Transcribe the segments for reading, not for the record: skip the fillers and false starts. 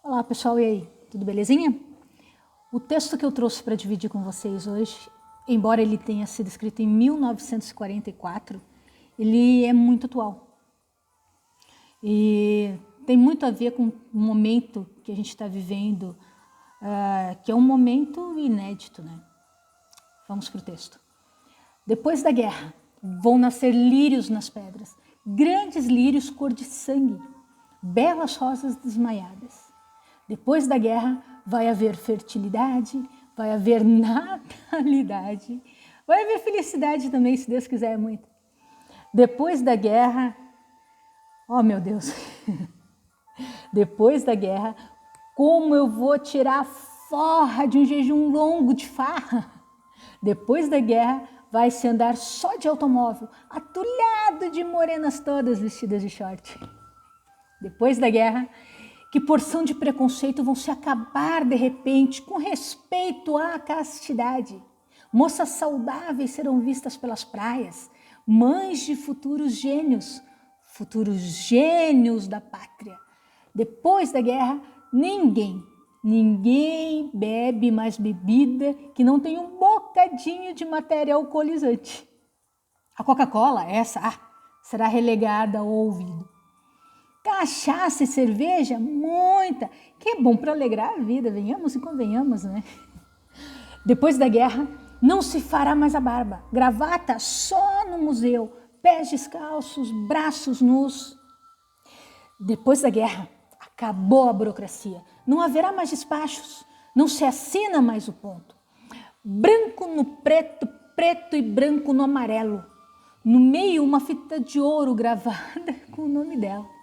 Olá pessoal, e aí? Tudo belezinha? O texto que eu trouxe para dividir com vocês hoje, embora ele tenha sido escrito em 1944, ele é muito atual. E tem muito a ver com o momento que a gente está vivendo, que é um momento inédito, né? Vamos para o texto. Depois da guerra, vão nascer lírios nas pedras, grandes lírios cor de sangue, belas rosas desmaiadas. Depois da guerra, vai haver fertilidade, vai haver natalidade, vai haver felicidade também, se Deus quiser muito. Depois da guerra, oh meu Deus, depois da guerra, como eu vou tirar a forra de um jejum longo de farra? Depois da guerra, vai se andar só de automóvel, atulhado de morenas todas vestidas de short. Depois da guerra, que porção de preconceito vão se acabar de repente com respeito à castidade. Moças saudáveis serão vistas pelas praias, mães de futuros gênios da pátria. Depois da guerra, ninguém bebe mais bebida que não tenha um bocadinho de matéria alcoolizante. A Coca-Cola, será relegada ao ouvido. Cachaça e cerveja, muita, que é bom para alegrar a vida, venhamos e convenhamos, né? Depois da guerra, não se fará mais a barba, gravata só no museu, pés descalços, braços nus. Depois da guerra, acabou a burocracia, não haverá mais despachos, não se assina mais o ponto. Branco no preto, preto e branco no amarelo, no meio uma fita de ouro gravada com o nome dela.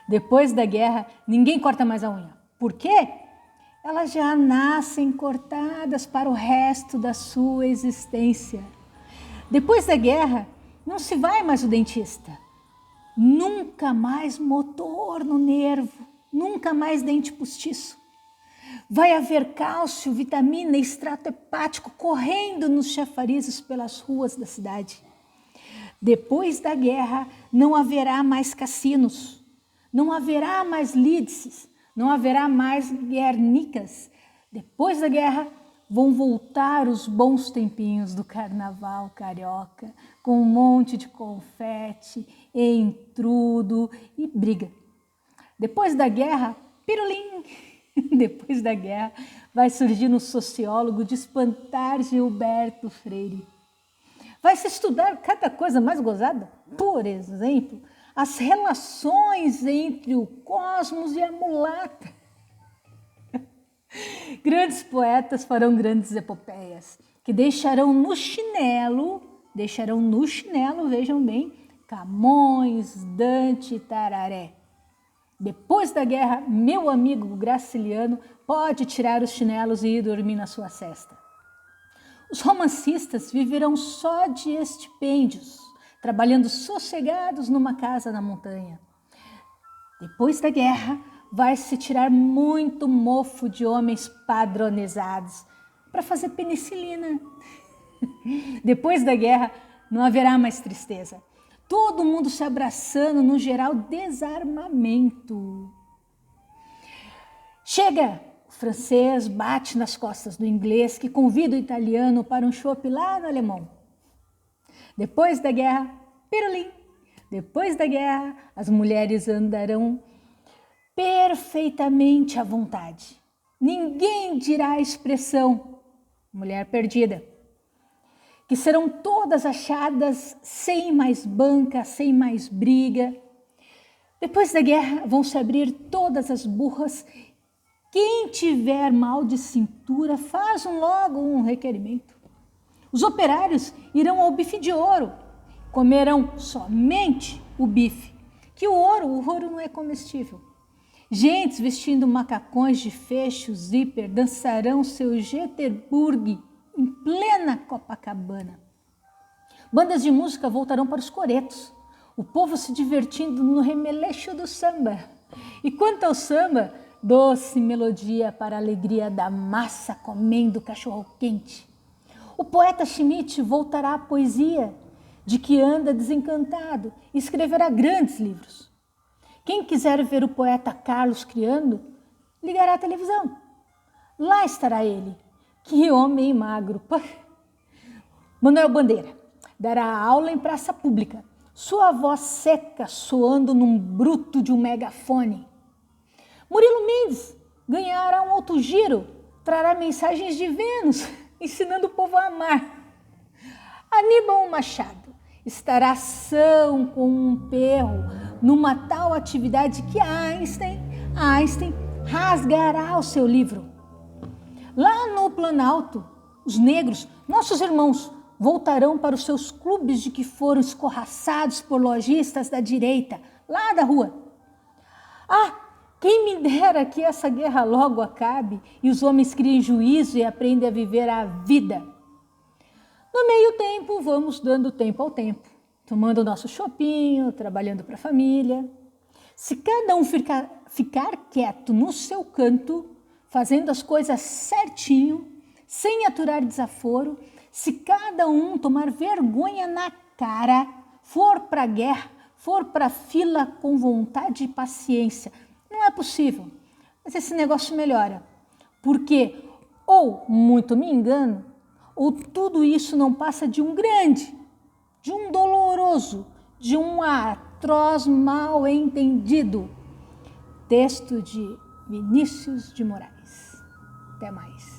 Depois da guerra, ninguém corta mais a unha. Por quê? Elas já nascem cortadas para o resto da sua existência. Depois da guerra, não se vai mais o dentista. Nunca mais motor no nervo, nunca mais dente postiço. Vai haver cálcio, vitamina e extrato hepático correndo nos chafarizes pelas ruas da cidade. Depois da guerra, não haverá mais cassinos. Não haverá mais Lídices, não haverá mais Guernicas. Depois da guerra, vão voltar os bons tempinhos do carnaval carioca, com um monte de confete, entrudo e briga. Depois da guerra, pirulim! Depois da guerra, vai surgir no sociólogo de espantar Gilberto Freire. Vai se estudar cada coisa mais gozada, por exemplo, as relações entre o cosmos e a mulata. Grandes poetas farão grandes epopeias, que deixarão no chinelo, vejam bem, Camões, Dante e Tararé. Depois da guerra, meu amigo Graciliano pode tirar os chinelos e ir dormir na sua cesta. Os romancistas viverão só de estipêndios, trabalhando sossegados numa casa na montanha. Depois da guerra, vai se tirar muito mofo de homens padronizados para fazer penicilina. Depois da guerra, não haverá mais tristeza. Todo mundo se abraçando, no geral, desarmamento. Chega! O francês bate nas costas do inglês, que convida o italiano para um chopp lá no alemão. Depois da guerra, pirulim. Depois da guerra, as mulheres andarão perfeitamente à vontade. Ninguém dirá a expressão mulher perdida, que serão todas achadas sem mais banca, sem mais briga. Depois da guerra, vão se abrir todas as burras. Quem tiver mal de cintura, faz logo um requerimento. Os operários irão ao bife de ouro, comerão somente o bife, que o ouro não é comestível. Gentes vestindo macacões de fecho, zíper, dançarão seu Göteborg em plena Copacabana. Bandas de música voltarão para os coretos, o povo se divertindo no remeleixo do samba. E quanto ao samba, doce melodia para a alegria da massa comendo cachorro-quente. O poeta Schmidt voltará à poesia, de que anda desencantado, e escreverá grandes livros. Quem quiser ver o poeta Carlos criando, ligará a televisão. Lá estará ele. Que homem magro. Manuel Bandeira dará aula em praça pública. Sua voz seca soando num bruto de um megafone. Murilo Mendes ganhará um autogiro. Trará mensagens de Vênus, ensinando o povo a amar. Aníbal Machado estará ação com um perro numa tal atividade que Einstein rasgará o seu livro. Lá no Planalto, os negros, nossos irmãos, voltarão para os seus clubes de que foram escorraçados por lojistas da direita, lá da rua. Quem me dera que essa guerra logo acabe e os homens criem juízo e aprendam a viver a vida. No meio tempo, vamos dando tempo ao tempo, tomando o nosso chopinho, trabalhando para a família. Se cada um ficar quieto no seu canto, fazendo as coisas certinho, sem aturar desaforo, se cada um tomar vergonha na cara, for para a guerra, for para a fila com vontade e paciência, não é possível, mas esse negócio melhora, porque ou muito me engano, ou tudo isso não passa de um grande, de um doloroso, de um atroz mal entendido. Texto de Vinícius de Moraes. Até mais.